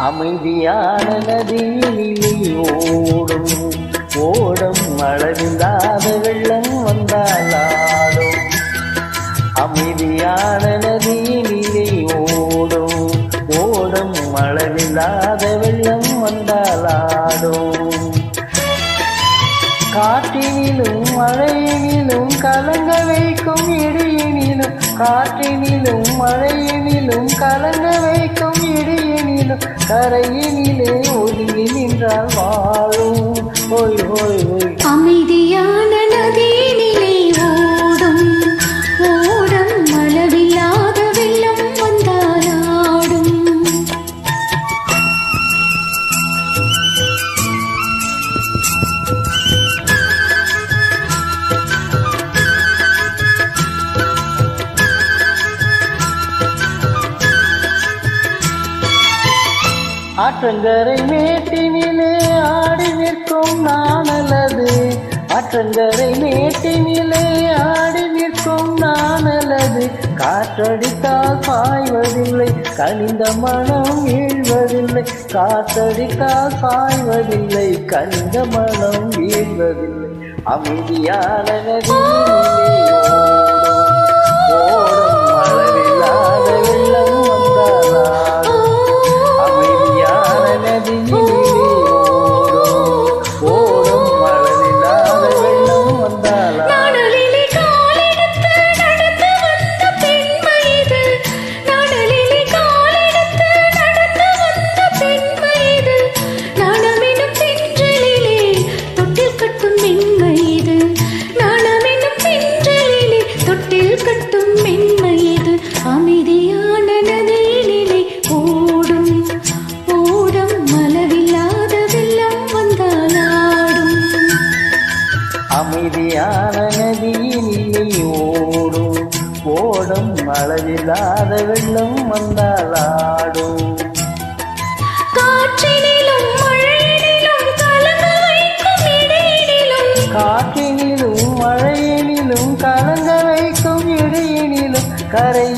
அமைதியான நதியினில் ஓடும் ஓடும் அளவில்லாத வெள்ளம் வந்தாலாடும். அமைதியான நதியினிலே ஓடும் ஓடும் அளவில்லாத வெள்ளம் வந்தாலாடும். காற்றினிலும் மழையினிலும் கலங்க வைக்கும் இடியினிலும், காற்றினிலும் மழையினிலும் கலங்க வைக்கும் இடியினிலும், கரையினிலே ஒதுங்கி நின்றால் வாழும். ஓய் ஓய் ஓய். அமைதியான நதியினிலே ஓடும் ஓடும் அளவில்லாத வெள்ளம் வந்தாலாடும். ஆற்றங்கரை மேட்டினிலே ஆடி நிற்கும் நானல்லது, ஆற்றங்கரை மேட்டினிலே ஆடி நிற்கும் நானல்லது. காற்றடித்தால் பாய்வதில்லை, கனிந்த மனம் வீழ்வதில்லை. காற்றடித்தால் பாய்வதில்லை, கனிந்த மனம் வீழ்வதில்லை. அமைதியான நதியினிலே ஓடும் அளவில்லாத வெள்ளம் வந்தாலாடும். அமைதியான நதியினிலே ஓடும் அளவில்லாத வெள்ளம் வந்தாலாடும். நாடலிலே காலெடுத்து நடந்து வந்த பெண்மை இது, நாடலிலே காலெடுத்து நடந்து வந்த பெண்மை இது. நாணமெனும் தென்றலிலே தொட்டில் கட்டும் மென்மை இது, நாணமெனும் தென்றலிலே தொட்டில் கட்டும் மென்மை இது. அமைதியான நதியினிலே ஓடும் ஓடும் அளவில்லாத வெள்ளம் வந்தாலாடும். அமைதியான நதியினிலே ஓடும் ஓடும் அளவில்லாத வெள்ளம் வந்தாலாடும். காற்றினிலும் மழையினிலும் கலங்க வைக்கும் இடியினிலும், காற்றினிலும் மழையினிலும் கலங்க வைக்கும் இடியினிலும், கரை